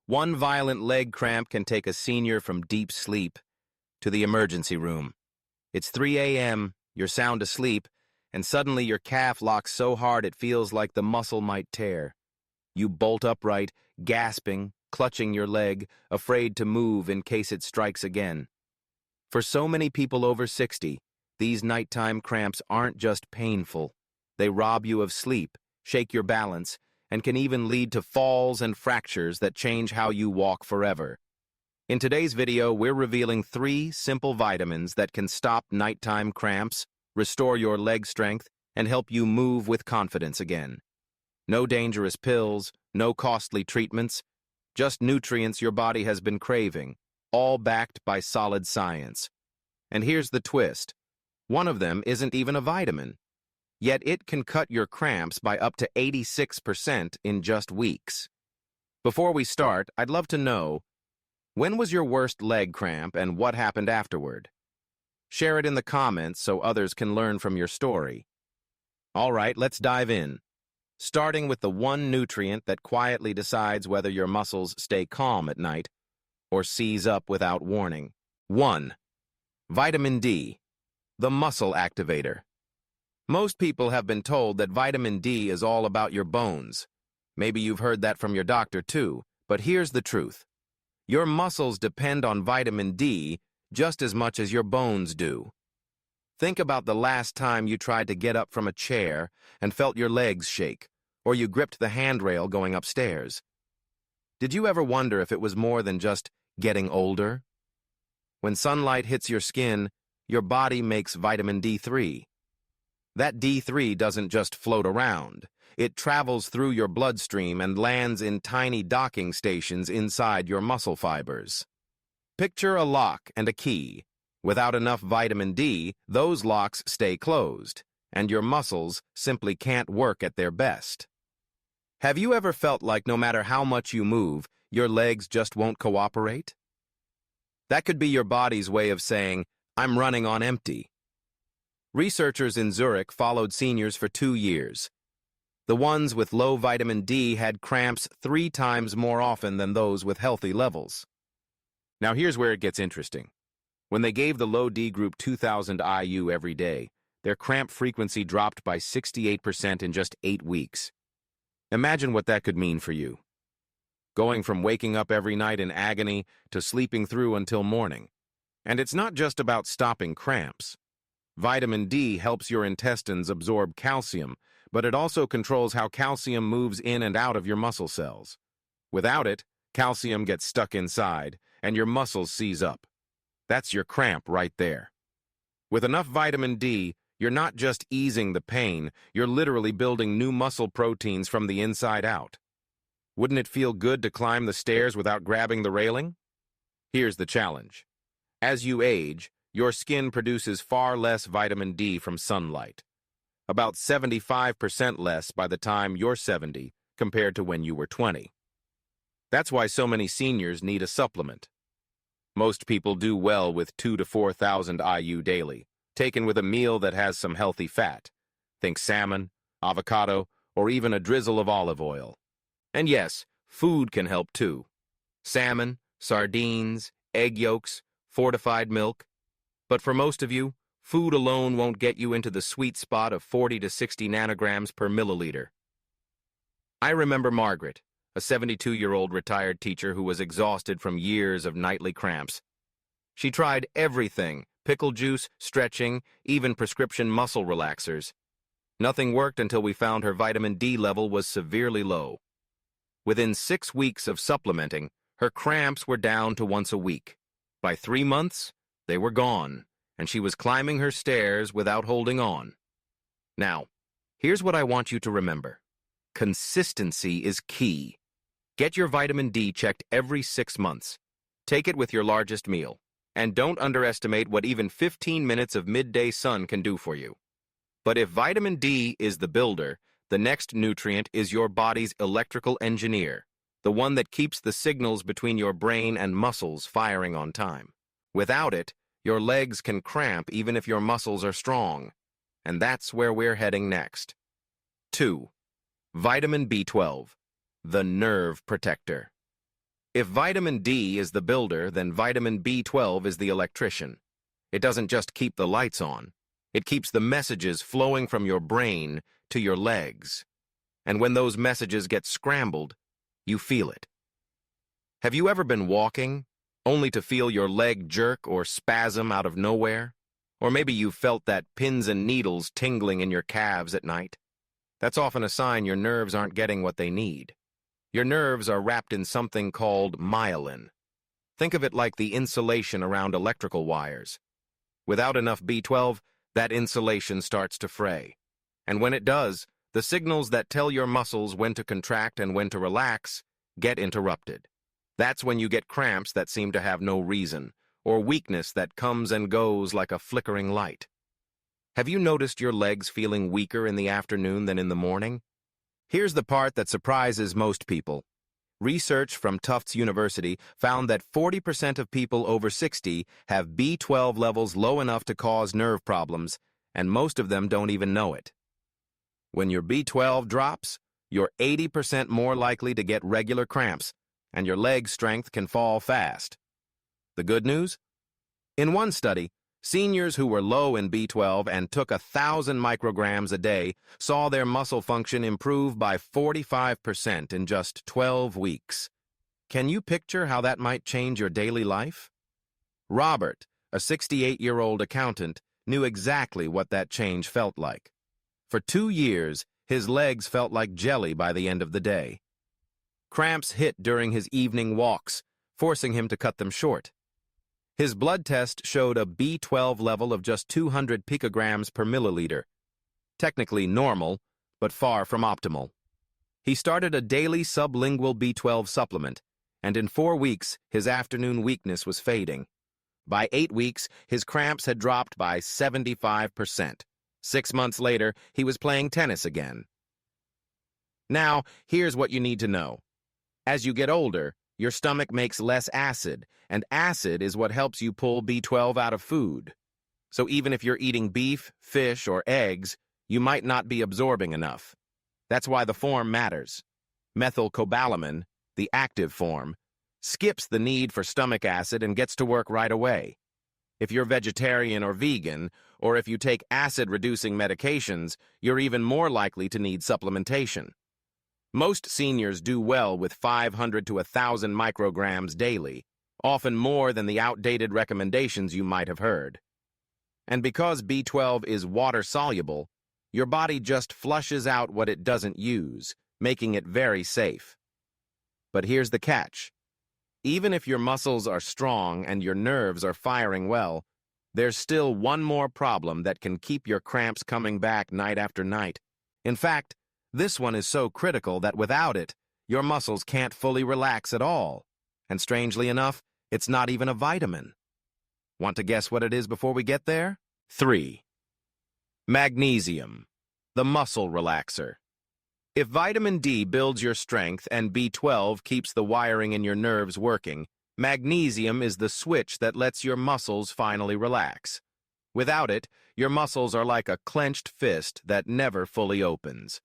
One violent leg cramp can take a senior from deep sleep to the emergency room. It's 3 a.m., you're sound asleep, and suddenly your calf locks so hard it feels like the muscle might tear. You bolt upright, gasping, clutching your leg, afraid to move in case it strikes again. For so many people over 60, these nighttime cramps aren't just painful. They rob you of sleep, shake your balance, and can even lead to falls and fractures that change how you walk forever. In today's video, we're revealing 3 simple vitamins that can stop nighttime cramps, restore your leg strength, and help you move with confidence again. No dangerous pills, no costly treatments, just nutrients your body has been craving, all backed by solid science. And here's the twist. One of them isn't even a vitamin. Yet it can cut your cramps by up to 86% in just weeks. Before we start, I'd love to know, when was your worst leg cramp and what happened afterward? Share it in the comments so others can learn from your story. All right, let's dive in. Starting with the one nutrient that quietly decides whether your muscles stay calm at night or seize up without warning. 1. Vitamin D, the muscle activator. Most people have been told that vitamin D is all about your bones. Maybe you've heard that from your doctor too, but here's the truth. Your muscles depend on vitamin D just as much as your bones do. Think about the last time you tried to get up from a chair and felt your legs shake, or you gripped the handrail going upstairs. Did you ever wonder if it was more than just getting older? When sunlight hits your skin, your body makes vitamin D3. That D3 doesn't just float around. It travels through your bloodstream and lands in tiny docking stations inside your muscle fibers. Picture a lock and a key. Without enough vitamin D, those locks stay closed, and your muscles simply can't work at their best. Have you ever felt like no matter how much you move, your legs just won't cooperate? That could be your body's way of saying, I'm running on empty. Researchers in Zurich followed seniors for 2 years. The ones with low vitamin D had cramps 3 times more often than those with healthy levels. Now here's where it gets interesting. When they gave the low D group 2,000 IU every day, their cramp frequency dropped by 68% in just 8 weeks. Imagine what that could mean for you. Going from waking up every night in agony to sleeping through until morning. And it's not just about stopping cramps. Vitamin D helps your intestines absorb calcium, but it also controls how calcium moves in and out of your muscle cells. Without it, calcium gets stuck inside, and your muscles seize up. That's your cramp right there. With enough vitamin D, you're not just easing the pain, you're literally building new muscle proteins from the inside out. Wouldn't it feel good to climb the stairs without grabbing the railing? Here's the challenge. As you age, your skin produces far less vitamin D from sunlight. About 75% less by the time you're 70 compared to when you were 20. That's why so many seniors need a supplement. Most people do well with 2,000 to 4,000 IU daily, taken with a meal that has some healthy fat. Think salmon, avocado, or even a drizzle of olive oil. And yes, food can help too. Salmon, sardines, egg yolks, fortified milk. But for most of you, food alone won't get you into the sweet spot of 40 to 60 nanograms per milliliter. I remember Margaret, a 72-year-old retired teacher who was exhausted from years of nightly cramps. She tried everything, pickle juice, stretching, even prescription muscle relaxers. Nothing worked until we found her vitamin D level was severely low. Within 6 weeks of supplementing, her cramps were down to once a week. By 3 months, they were gone, and she was climbing her stairs without holding on. Now, here's what I want you to remember. Consistency is key. Get your vitamin D checked every 6 months. Take it with your largest meal. And don't underestimate what even 15 minutes of midday sun can do for you. But if vitamin D is the builder, the next nutrient is your body's electrical engineer, the one that keeps the signals between your brain and muscles firing on time. Without it, your legs can cramp even if your muscles are strong. And that's where we're heading next. 2. Vitamin B12, the nerve protector. If vitamin D is the builder, then vitamin B12 is the electrician. It doesn't just keep the lights on. It keeps the messages flowing from your brain to your legs. And when those messages get scrambled, you feel it. Have you ever been walking, only to feel your leg jerk or spasm out of nowhere? Or maybe you've felt that pins and needles tingling in your calves at night. That's often a sign your nerves aren't getting what they need. Your nerves are wrapped in something called myelin. Think of it like the insulation around electrical wires. Without enough B12, that insulation starts to fray. And when it does, the signals that tell your muscles when to contract and when to relax get interrupted. That's when you get cramps that seem to have no reason, or weakness that comes and goes like a flickering light. Have you noticed your legs feeling weaker in the afternoon than in the morning? Here's the part that surprises most people. Research from Tufts University found that 40% of people over 60 have B12 levels low enough to cause nerve problems, and most of them don't even know it. When your B12 drops, you're 80% more likely to get regular cramps, and your leg strength can fall fast. The good news? In one study, seniors who were low in B12 and took 1,000 micrograms a day saw their muscle function improve by 45% in just 12 weeks. Can you picture how that might change your daily life? Robert, a 68-year-old accountant, knew exactly what that change felt like. For 2 years, his legs felt like jelly by the end of the day. Cramps hit during his evening walks, forcing him to cut them short. His blood test showed a B12 level of just 200 picograms per milliliter. Technically normal, but far from optimal. He started a daily sublingual B12 supplement, and in 4 weeks, his afternoon weakness was fading. By 8 weeks, his cramps had dropped by 75%. 6 months later, he was playing tennis again. Now, here's what you need to know. As you get older, your stomach makes less acid, and acid is what helps you pull B12 out of food. So even if you're eating beef, fish, or eggs, you might not be absorbing enough. That's why the form matters. Methylcobalamin, the active form, skips the need for stomach acid and gets to work right away. If you're vegetarian or vegan, or if you take acid-reducing medications, you're even more likely to need supplementation. Most seniors do well with 500 to 1,000 micrograms daily, often more than the outdated recommendations you might have heard. And because B12 is water-soluble, your body just flushes out what it doesn't use, making it very safe. But here's the catch. Even if your muscles are strong and your nerves are firing well, there's still one more problem that can keep your cramps coming back night after night. In fact, this one is so critical that without it, your muscles can't fully relax at all. And strangely enough, it's not even a vitamin. Want to guess what it is before we get there? 3. Magnesium, the muscle relaxer. If vitamin D builds your strength and B12 keeps the wiring in your nerves working, magnesium is the switch that lets your muscles finally relax. Without it, your muscles are like a clenched fist that never fully opens.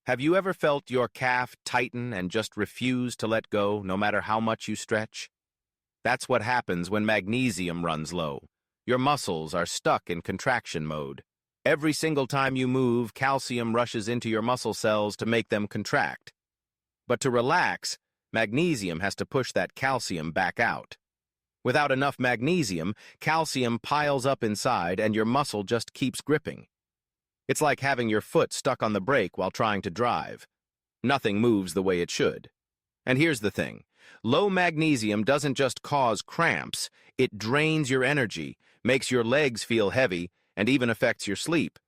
Have you ever felt your calf tighten and just refuse to let go no matter how much you stretch? That's what happens when magnesium runs low. Your muscles are stuck in contraction mode. Every single time you move, calcium rushes into your muscle cells to make them contract. But to relax, magnesium has to push that calcium back out. Without enough magnesium, calcium piles up inside and your muscle just keeps gripping. It's like having your foot stuck on the brake while trying to drive. Nothing moves the way it should. And here's the thing. Low magnesium doesn't just cause cramps, it drains your energy, makes your legs feel heavy, and even affects your sleep.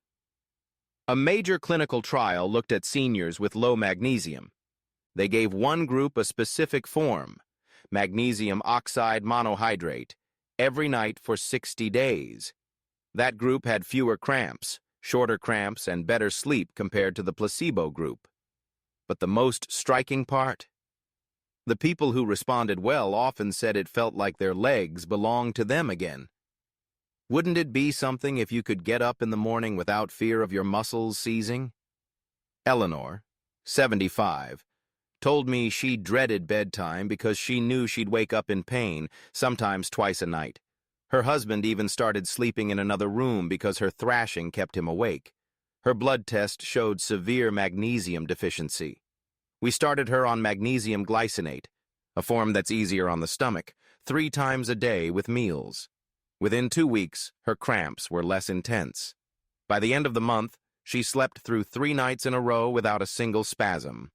A major clinical trial looked at seniors with low magnesium. They gave one group a specific form, magnesium oxide monohydrate, every night for 60 days. That group had fewer cramps, shorter cramps, and better sleep compared to the placebo group. But the most striking part? The people who responded well often said it felt like their legs belonged to them again. Wouldn't it be something if you could get up in the morning without fear of your muscles seizing? Eleanor, 75, told me she dreaded bedtime because she knew she'd wake up in pain, sometimes twice a night. Her husband even started sleeping in another room because her thrashing kept him awake. Her blood test showed severe magnesium deficiency. We started her on magnesium glycinate, a form that's easier on the stomach, 3 times a day with meals. Within 2 weeks, her cramps were less intense. By the end of the month, she slept through 3 nights in a row without a single spasm.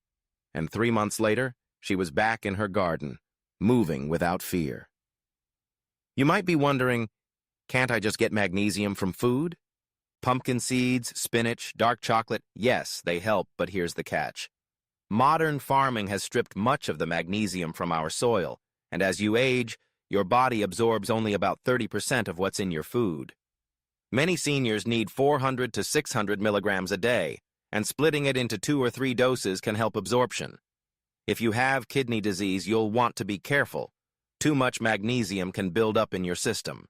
And 3 months later, she was back in her garden, moving without fear. You might be wondering, can't I just get magnesium from food? Pumpkin seeds, spinach, dark chocolate, yes, they help, but here's the catch. Modern farming has stripped much of the magnesium from our soil, and as you age, your body absorbs only about 30% of what's in your food. Many seniors need 400 to 600 milligrams a day, and splitting it into 2 or 3 doses can help absorption. If you have kidney disease, you'll want to be careful. Too much magnesium can build up in your system.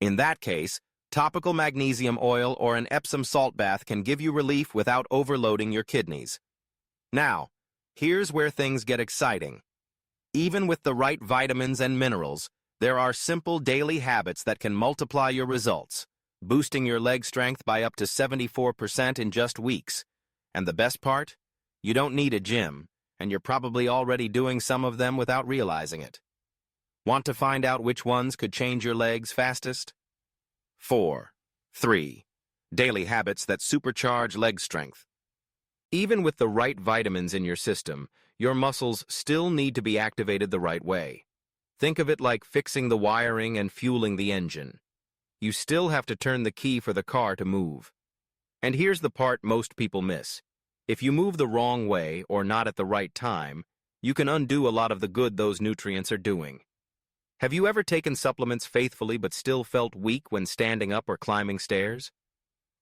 In that case, topical magnesium oil or an Epsom salt bath can give you relief without overloading your kidneys. Now, here's where things get exciting. Even with the right vitamins and minerals, there are simple daily habits that can multiply your results, boosting your leg strength by up to 74% in just weeks. And the best part? You don't need a gym, and you're probably already doing some of them without realizing it. Want to find out which ones could change your legs fastest? 4. 3. Daily habits that supercharge leg strength. Even with the right vitamins in your system, your muscles still need to be activated the right way. Think of it like fixing the wiring and fueling the engine. You still have to turn the key for the car to move. And here's the part most people miss. If you move the wrong way or not at the right time, you can undo a lot of the good those nutrients are doing. Have you ever taken supplements faithfully but still felt weak when standing up or climbing stairs?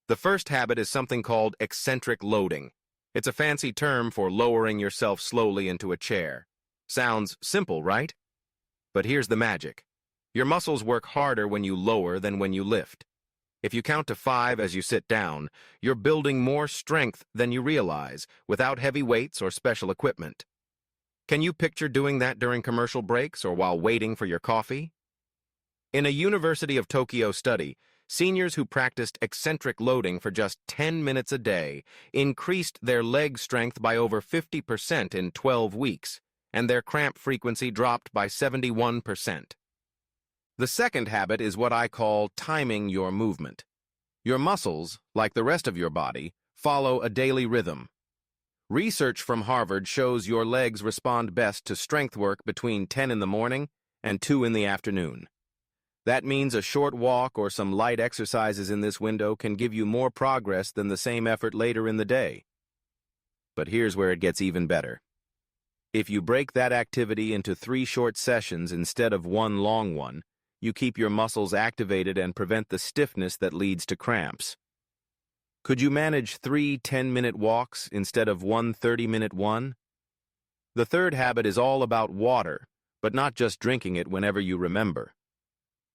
The first habit is something called eccentric loading. It's a fancy term for lowering yourself slowly into a chair. Sounds simple, right? But here's the magic. Your muscles work harder when you lower than when you lift. If you count to 5 as you sit down, you're building more strength than you realize without heavy weights or special equipment. Can you picture doing that during commercial breaks or while waiting for your coffee? In a University of Tokyo study, seniors who practiced eccentric loading for just 10 minutes a day increased their leg strength by over 50% in 12 weeks, and their cramp frequency dropped by 71%. The second habit is what I call timing your movement. Your muscles, like the rest of your body, follow a daily rhythm. Research from Harvard shows your legs respond best to strength work between 10 in the morning and 2 in the afternoon. That means a short walk or some light exercises in this window can give you more progress than the same effort later in the day. But here's where it gets even better. If you break that activity into 3 short sessions instead of 1 long one, you keep your muscles activated and prevent the stiffness that leads to cramps. Could you manage 3 10-minute walks instead of 1 30-minute one? The third habit is all about water, but not just drinking it whenever you remember.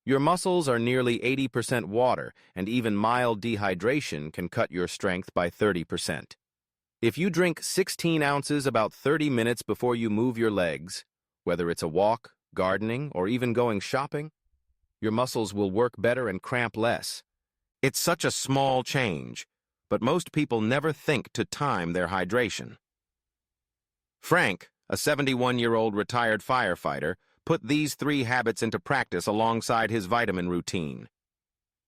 Your muscles are nearly 80% water, and even mild dehydration can cut your strength by 30%. If you drink 16 ounces about 30 minutes before you move your legs, whether it's a walk, gardening, or even going shopping, your muscles will work better and cramp less. It's such a small change, but most people never think to time their hydration. Frank, a 71-year-old retired firefighter, put these 3 habits into practice alongside his vitamin routine.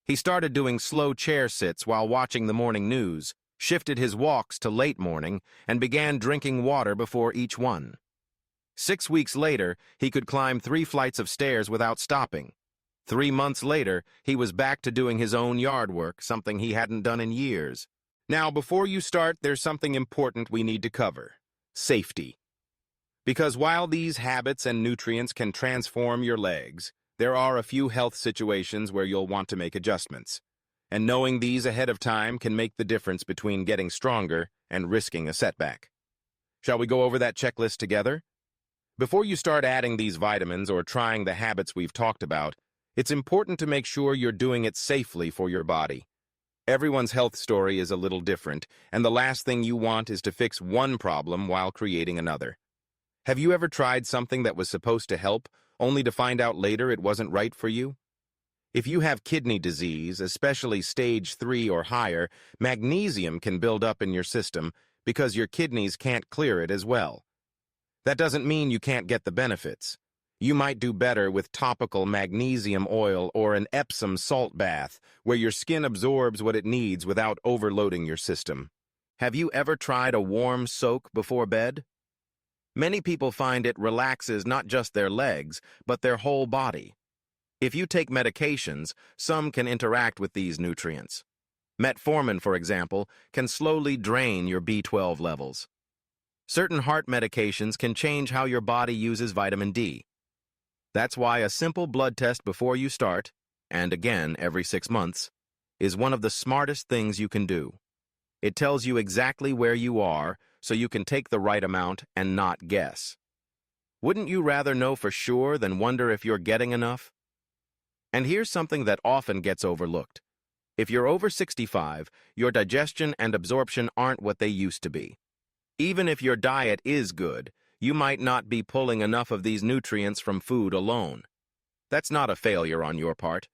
He started doing slow chair sits while watching the morning news, shifted his walks to late morning, and began drinking water before each one. 6 weeks later, he could climb 3 flights of stairs without stopping. 3 months later, he was back to doing his own yard work, something he hadn't done in years. Now, before you start, there's something important we need to cover: safety. Because while these habits and nutrients can transform your legs, there are a few health situations where you'll want to make adjustments. And knowing these ahead of time can make the difference between getting stronger and risking a setback. Shall we go over that checklist together? Before you start adding these vitamins or trying the habits we've talked about, it's important to make sure you're doing it safely for your body. Everyone's health story is a little different, and the last thing you want is to fix one problem while creating another. Have you ever tried something that was supposed to help, only to find out later it wasn't right for you? If you have kidney disease, especially stage 3 or higher, magnesium can build up in your system because your kidneys can't clear it as well. That doesn't mean you can't get the benefits. You might do better with topical magnesium oil or an Epsom salt bath, where your skin absorbs what it needs without overloading your system. Have you ever tried a warm soak before bed? Many people find it relaxes not just their legs, but their whole body. If you take medications, some can interact with these nutrients. Metformin, for example, can slowly drain your B12 levels. Certain heart medications can change how your body uses vitamin D. That's why a simple blood test before you start, and again every 6 months, is one of the smartest things you can do. It tells you exactly where you are, so you can take the right amount and not guess. Wouldn't you rather know for sure than wonder if you're getting enough? And here's something that often gets overlooked. If you're over 65, your digestion and absorption aren't what they used to be. Even if your diet is good, you might not be pulling enough of these nutrients from food alone. That's not a failure on your part.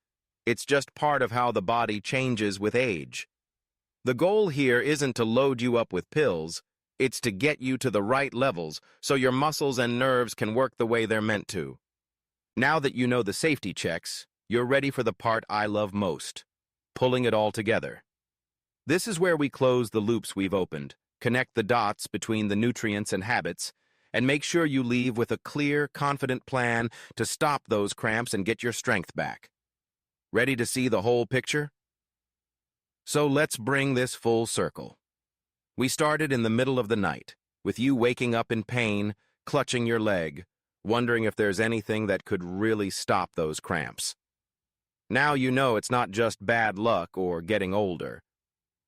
It's just part of how the body changes with age. The goal here isn't to load you up with pills, it's to get you to the right levels so your muscles and nerves can work the way they're meant to. Now that you know the safety checks, you're ready for the part I love most, pulling it all together. This is where we close the loops we've opened, connect the dots between the nutrients and habits, and make sure you leave with a clear, confident plan to stop those cramps and get your strength back. Ready to see the whole picture? So let's bring this full circle. We started in the middle of the night, with you waking up in pain, clutching your leg, wondering if there's anything that could really stop those cramps. Now you know it's not just bad luck or getting older.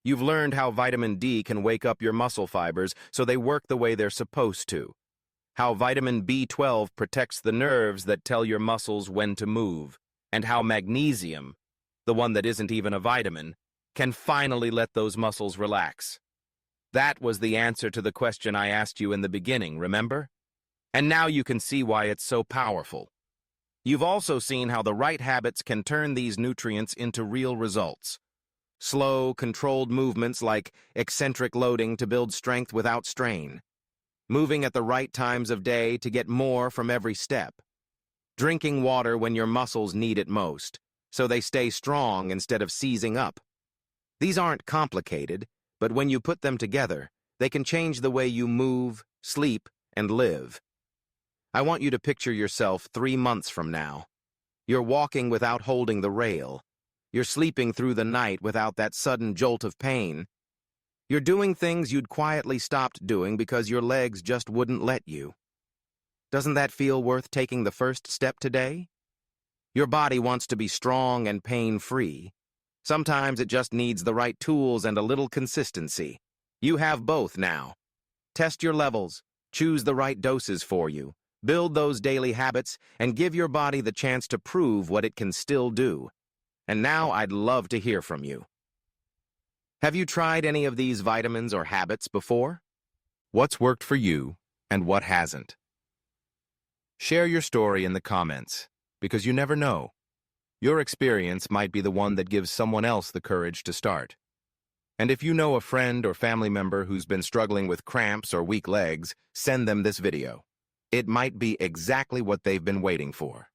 You've learned how vitamin D can wake up your muscle fibers so they work the way they're supposed to. How vitamin B12 protects the nerves that tell your muscles when to move. And how magnesium, the one that isn't even a vitamin, can finally let those muscles relax. That was the answer to the question I asked you in the beginning, remember? And now you can see why it's so powerful. You've also seen how the right habits can turn these nutrients into real results. Slow, controlled movements like eccentric loading to build strength without strain. Moving at the right times of day to get more from every step. Drinking water when your muscles need it most, so they stay strong instead of seizing up. These aren't complicated, but when you put them together, they can change the way you move, sleep, and live. I want you to picture yourself 3 months from now. You're walking without holding the rail. You're sleeping through the night without that sudden jolt of pain. You're doing things you'd quietly stopped doing because your legs just wouldn't let you. Doesn't that feel worth taking the first step today? Your body wants to be strong and pain-free. Sometimes it just needs the right tools and a little consistency. You have both now. Test your levels, choose the right doses for you, build those daily habits, and give your body the chance to prove what it can still do. And now I'd love to hear from you. Have you tried any of these vitamins or habits before? What's worked for you and what hasn't? Share your story in the comments, because you never know. Your experience might be the one that gives someone else the courage to start. And if you know a friend or family member who's been struggling with cramps or weak legs, send them this video. It might be exactly what they've been waiting for.